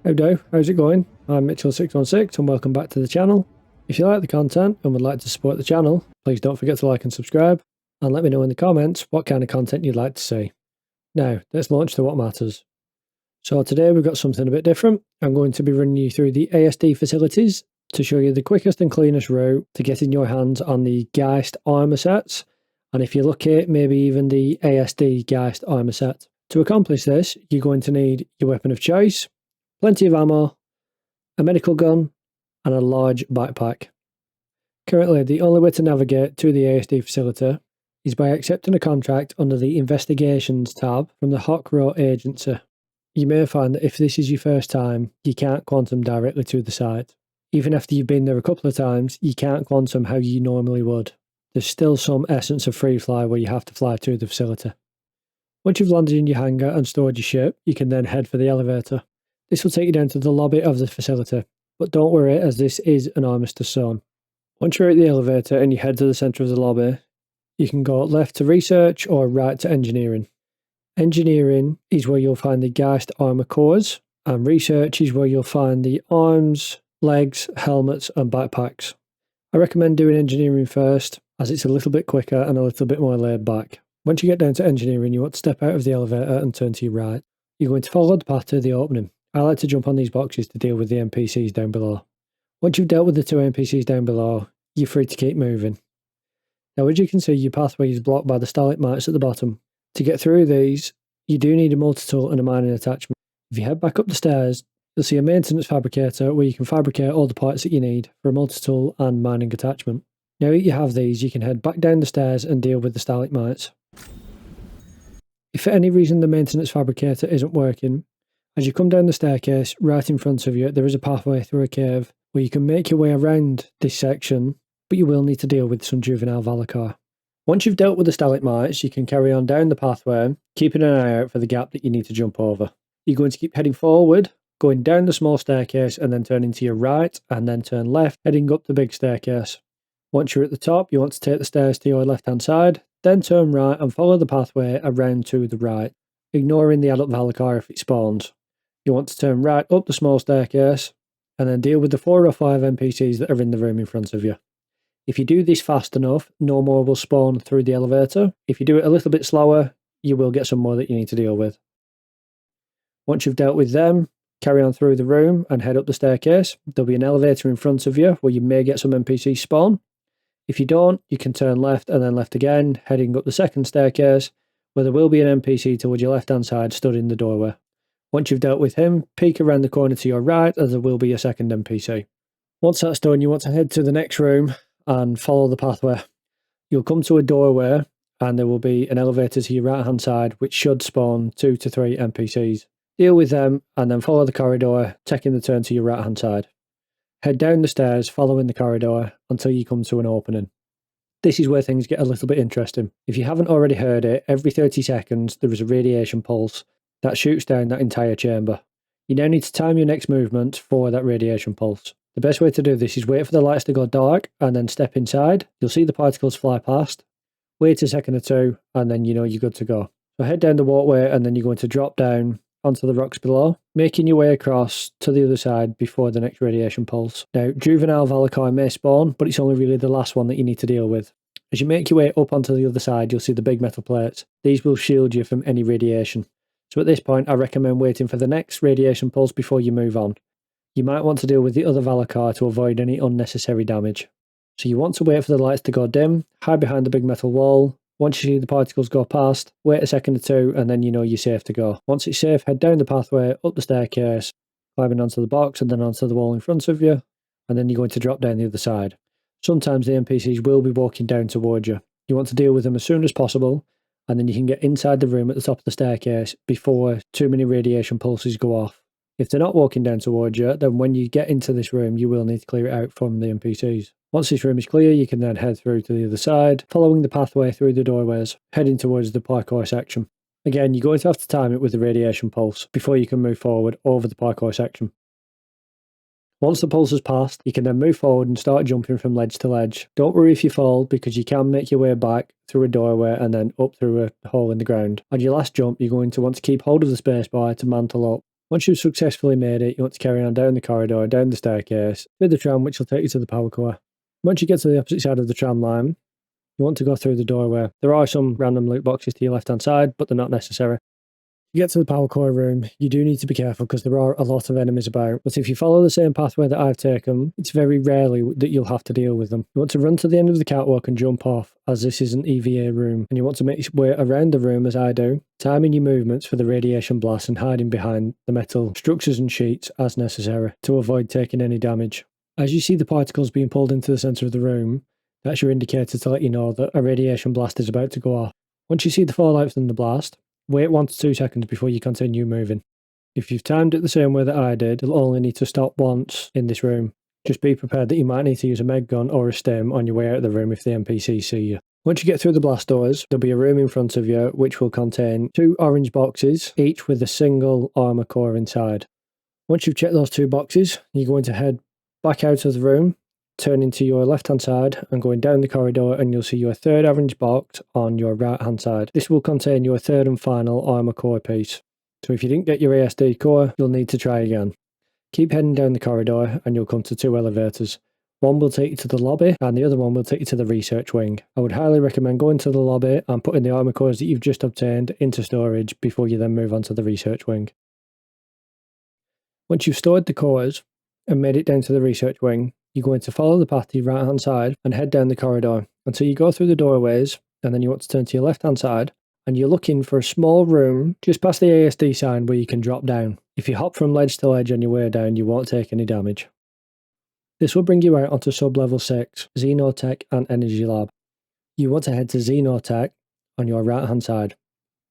Howdo, how's it going? I'm Mitchell616 and welcome back to the channel. If you like the content and would like to support the channel, please don't forget to like and subscribe, and let me know in the comments what kind of content you'd like to see. Now, let's launch to what matters. So today we've got something a bit different. I'm going to be running you through the ASD Facilities to show you the quickest and cleanest route to getting your hands on the Geist Armour sets, and if you look at maybe even the ASD Geist Armour set. To accomplish this, you're going to need your weapon of choice, plenty of ammo, a medical gun, and a large backpack. Currently, the only way to navigate to the ASD facility is by accepting a contract under the Investigations tab from the Hawk Row Agency. You may find that if this is your first time, you can't quantum directly to the site. Even after you've been there a couple of times, you can't quantum how you normally would. There's still some essence of free fly where you have to fly to the facility. Once you've landed in your hangar and stored your ship, you can then head for the elevator. This will take you down to the lobby of the facility, but don't worry as this is an armistice zone. Once you're at the elevator and you head to the centre of the lobby, you can go left to research or right to engineering. Engineering is where you'll find the Geist Armour cores, and research is where you'll find the arms, legs, helmets and backpacks. I recommend doing engineering first as it's a little bit quicker and a little bit more laid back. Once you get down to engineering, you want to step out of the elevator and turn to your right. You're going to follow the path to the opening. I like to jump on these boxes to deal with the NPCs down below. Once you've dealt with the two NPCs down below, you're free to keep moving. Now, as you can see, your pathway is blocked by the stalagmites at the bottom. To get through these, you do need a multi-tool and a mining attachment. If you head back up the stairs, you'll see a maintenance fabricator where you can fabricate all the parts that you need for a multi-tool and mining attachment. Now that you have these, you can head back down the stairs and deal with the stalagmites. If for any reason the maintenance fabricator isn't working, as you come down the staircase, right in front of you, there is a pathway through a cave where you can make your way around this section, but you will need to deal with some juvenile Valakar. Once you've dealt with the stalagmites, you can carry on down the pathway, keeping an eye out for the gap that you need to jump over. You're going to keep heading forward, going down the small staircase and then turning to your right, and then turn left, heading up the big staircase. Once you're at the top, you want to take the stairs to your left-hand side, then turn right and follow the pathway around to the right, ignoring the adult Valakar if it spawns. You want to turn right up the small staircase and then deal with the 4 or 5 NPCs that are in the room in front of you. If you do this fast enough, no more will spawn through the elevator. If you do it a little bit slower, you will get some more that you need to deal with. Once you've dealt with them, carry on through the room and head up the staircase. There'll be an elevator in front of you where you may get some NPCs spawn. If you don't, you can turn left and then left again, heading up the second staircase, where there will be an NPC towards your left-hand side stood in the doorway. Once you've dealt with him, peek around the corner to your right as there will be a second NPC. Once that's done, you want to head to the next room and follow the pathway. You'll come to a doorway and there will be an elevator to your right-hand side which should spawn 2 to 3 NPCs. Deal with them and then follow the corridor, taking the turn to your right-hand side. Head down the stairs following the corridor until you come to an opening. This is where things get a little bit interesting. If you haven't already heard it, every 30 seconds there is a radiation pulse that shoots down that entire chamber. You now need to time your next movement for that radiation pulse. The best way to do this is wait for the lights to go dark and then step inside. You'll see the particles fly past. Wait a second or two and then you know you're good to go. So head down the walkway and then you're going to drop down onto the rocks below, making your way across to the other side before the next radiation pulse. Now, juvenile Valakar may spawn, but it's only really the last one that you need to deal with. As you make your way up onto the other side, you'll see the big metal plates. These will shield you from any radiation. So at this point, I recommend waiting for the next radiation pulse before you move on. You might want to deal with the other Valakar to avoid any unnecessary damage. So you want to wait for the lights to go dim, hide behind the big metal wall. Once you see the particles go past, wait a second or two and then you know you're safe to go. Once it's safe, head down the pathway, up the staircase, climbing onto the box and then onto the wall in front of you, and then you're going to drop down the other side. Sometimes the NPCs will be walking down towards you. You want to deal with them as soon as possible, and then you can get inside the room at the top of the staircase before too many radiation pulses go off. If they're not walking down towards you, then when you get into this room, you will need to clear it out from the NPCs. Once this room is clear, you can then head through to the other side, following the pathway through the doorways, heading towards the parkour section. Again, you're going to have to time it with the radiation pulse before you can move forward over the parkour section. Once the pulse has passed, you can then move forward and start jumping from ledge to ledge. Don't worry if you fall, because you can make your way back through a doorway and then up through a hole in the ground. On your last jump, you're going to want to keep hold of the spacebar to mantle up. Once you've successfully made it, you want to carry on down the corridor, down the staircase, with the tram which will take you to the power core. Once you get to the opposite side of the tram line, you want to go through the doorway. There are some random loot boxes to your left hand side, but they're not necessary. To get to the power core room, you do need to be careful because there are a lot of enemies about, but if you follow the same pathway that I've taken, it's very rarely that you'll have to deal with them. You want to run to the end of the catwalk and jump off, as this is an EVA room, and you want to make your way around the room as I do, timing your movements for the radiation blast and hiding behind the metal structures and sheets as necessary to avoid taking any damage. As you see the particles being pulled into the centre of the room, that's your indicator to let you know that a radiation blast is about to go off. Once you see the fallout from the blast, wait 1 to 2 seconds before you continue moving. If you've timed it the same way that I did, you'll only need to stop once in this room. Just be prepared that you might need to use a med gun or a stim on your way out of the room if the NPCs see you. Once you get through the blast doors, there'll be a room in front of you which will contain 2 orange boxes, each with a single armour core inside. Once you've checked those 2 boxes, you're going to head back out of the room, turning to your left hand side and going down the corridor, and you'll see your 3rd orange box on your right hand side. This will contain your 3rd and final armour core piece. So if you didn't get your ASD core, you'll need to try again. Keep heading down the corridor and you'll come to 2 elevators. One will take you to the lobby and the other one will take you to the research wing. I would highly recommend going to the lobby and putting the armour cores that you've just obtained into storage before you then move on to the research wing. Once you've stored the cores and made it down to the research wing, you're going to follow the path to your right hand side and head down the corridor until you go through the doorways, and then you want to turn to your left hand side and you're looking for a small room just past the ASD sign where you can drop down. If you hop from ledge to ledge on your way down, you won't take any damage. This will bring you out onto sub-level 6, Xenotech and Energy Lab. You want to head to Xenotech on your right hand side.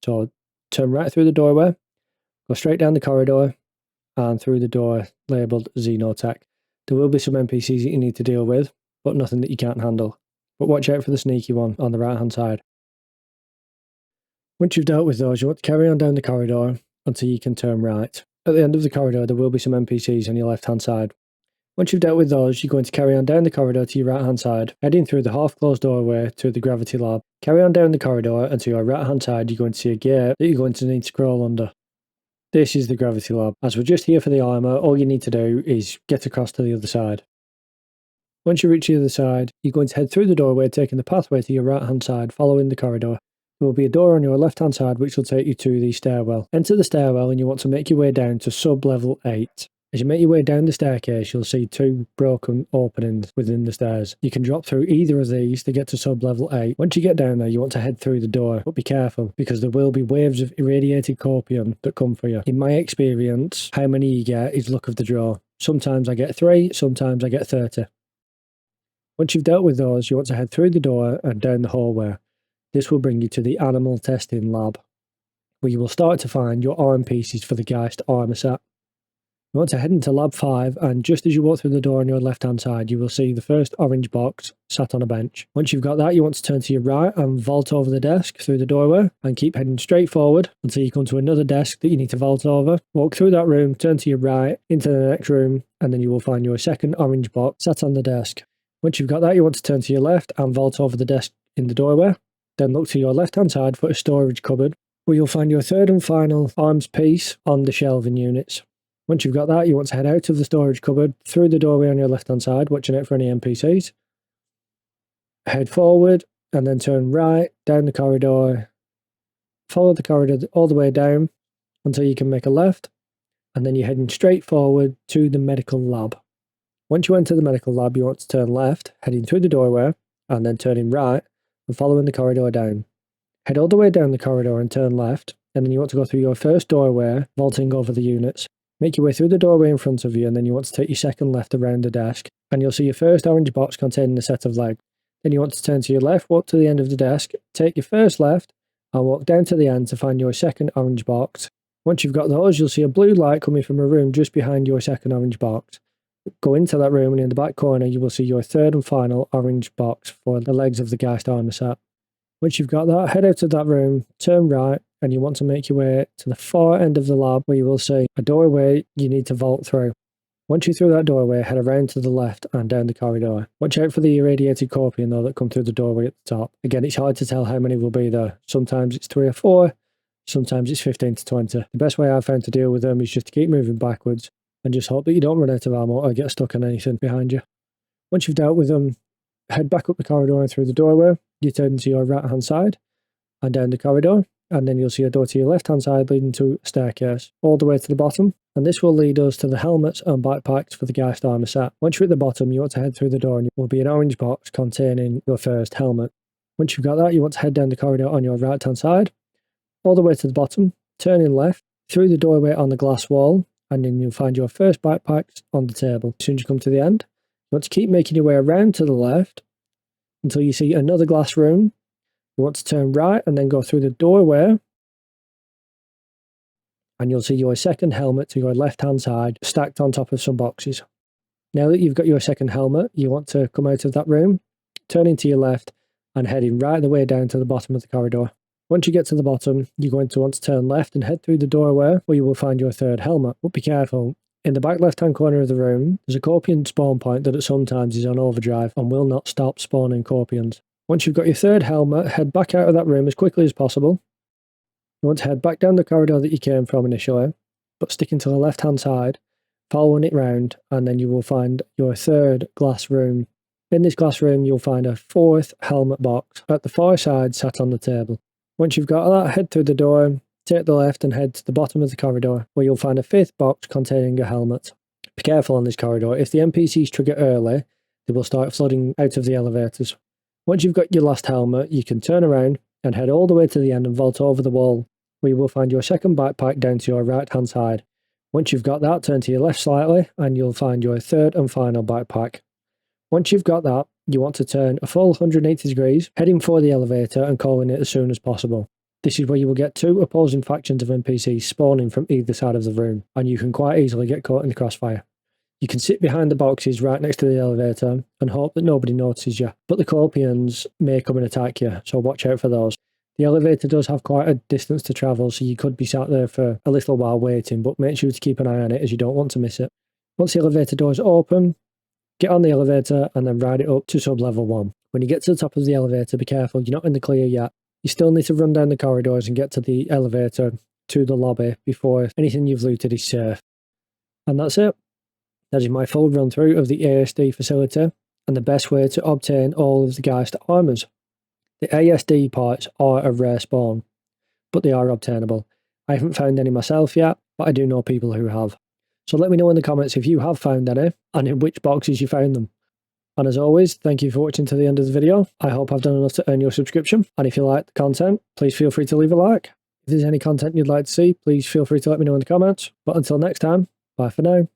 So turn right through the doorway, go straight down the corridor and through the door labelled Xenotech. There will be some NPCs that you need to deal with, but nothing that you can't handle. But watch out for the sneaky one on the right hand side. Once you've dealt with those, you want to carry on down the corridor until you can turn right. At the end of the corridor, there will be some NPCs on your left hand side. Once you've dealt with those, you're going to carry on down the corridor to your right hand side, heading through the half closed doorway to the gravity lab. Carry on down the corridor and to your right hand side, you're going to see a gate that you're going to need to crawl under. This is the gravity lab. As we're just here for the armour, all you need to do is get across to the other side. Once you reach the other side, you're going to head through the doorway, taking the pathway to your right hand side, following the corridor. There will be a door on your left hand side which will take you to the stairwell. Enter the stairwell and you want to make your way down to sub-level 8. As you make your way down the staircase, you'll see 2 broken openings within the stairs. You can drop through either of these to get to sub-level 8. Once you get down there, you want to head through the door, but be careful because there will be waves of irradiated corpium that come for you. In my experience, how many you get is luck of the draw. Sometimes I get 3, sometimes I get 30. Once you've dealt with those, you want to head through the door and down the hallway. This will bring you to the animal testing lab, where you will start to find your arm pieces for the Geist Armour set. You want to head into Lab 5, and just as you walk through the door on your left hand side, you will see the first orange box sat on a bench. Once you've got that, you want to turn to your right and vault over the desk through the doorway, and keep heading straight forward until you come to another desk that you need to vault over. Walk through that room, turn to your right, into the next room, and then you will find your second orange box sat on the desk. Once you've got that, you want to turn to your left and vault over the desk in the doorway. Then look to your left hand side for a storage cupboard, where you'll find your 3rd and final arms piece on the shelving units. Once you've got that, you want to head out of the storage cupboard, through the doorway on your left hand side, watching out for any NPCs. Head forward and then turn right, down the corridor. Follow the corridor all the way down until you can make a left, and then you're heading straight forward to the medical lab. Once you enter the medical lab, you want to turn left, heading through the doorway, and then turning right and following the corridor down. Head all the way down the corridor and turn left, and then you want to go through your first doorway, vaulting over the units. Make your way through the doorway in front of you, and then you want to take your second left around the desk, and you'll see your first orange box containing a set of legs. Then you want to turn to your left, walk to the end of the desk, take your first left, and walk down to the end to find your second orange box. Once you've got those, you'll see a blue light coming from a room just behind your second orange box. Go into that room, and in the back corner you will see your 3rd and final orange box for the legs of the Geist Armour set. Once you've got that, head out of that room, turn right, and you want to make your way to the far end of the lab, where you will see a doorway you need to vault through. Once you're through that doorway, head around to the left and down the corridor. Watch out for the irradiated corpium though that come through the doorway at the top. Again, it's hard to tell how many will be there. Sometimes it's 3 or 4, Sometimes it's 15 to 20. The best way I've found to deal with them is just to keep moving backwards and just hope that you don't run out of ammo or get stuck on anything behind you. Once you've dealt with them, head back up the corridor and through the doorway. You turn to your right hand side and down the corridor, and then you'll see a door to your left hand side leading to a staircase all the way to the bottom, and this will lead us to the helmets and backpacks for the Geist Armour set. Once you're at the bottom, you want to head through the door and it will be an orange box containing your first helmet. Once you've got that, you want to head down the corridor on your right hand side all the way to the bottom, turning left through the doorway on the glass wall, and then you'll find your first backpacks on the table. As soon as you come to the end, you want to keep making your way around to the left until you see another glass room. You want to turn right and then go through the doorway, and you'll see your second helmet to your left hand side stacked on top of some boxes. Now that you've got your second helmet, you want to come out of that room, turning to your left and heading right the way down to the bottom of the corridor. Once you get to the bottom, you're going to want to turn left and head through the doorway where you will find your third helmet. But be careful, in the back left hand corner of the room, there's a Corpion spawn point that at sometimes is on overdrive and will not stop spawning Corpions. Once you've got your third helmet, head back out of that room as quickly as possible. You want to head back down the corridor that you came from initially, but sticking to the left hand side, following it round, and then you will find your third glass room. In this glass room, you'll find a fourth helmet box at the far side sat on the table. Once you've got that, head through the door, take the left and head to the bottom of the corridor where you'll find a fifth box containing a helmet. Be careful on this corridor. If the NPCs trigger early, they will start flooding out of the elevators. Once you've got your last helmet, you can turn around and head all the way to the end and vault over the wall, where you will find your second backpack down to your right hand side. Once you've got that, turn to your left slightly and you'll find your third and final backpack. Once you've got that, you want to turn a full 180 degrees, heading for the elevator and calling it as soon as possible. This is where you will get two opposing factions of NPCs spawning from either side of the room, and you can quite easily get caught in the crossfire. You can sit behind the boxes right next to the elevator and hope that nobody notices you, but the Corpions may come and attack you, so watch out for those. The elevator does have quite a distance to travel, so you could be sat there for a little while waiting, but make sure to keep an eye on it as you don't want to miss it. Once the elevator doors open, get on the elevator and then ride it up to sub-level 1. When you get to the top of the elevator, be careful, you're not in the clear yet. You still need to run down the corridors and get to the elevator to the lobby before anything you've looted is safe. And that's it. That is my full run through of the ASD facility and the best way to obtain all of the Geist Armours. The ASD parts are a rare spawn, but they are obtainable. I haven't found any myself yet, but I do know people who have. So let me know in the comments if you have found any, and in which boxes you found them. And as always, thank you for watching to the end of the video. I hope I've done enough to earn your subscription, and if you like the content, please feel free to leave a like. If there's any content you'd like to see, please feel free to let me know in the comments. But until next time, bye for now.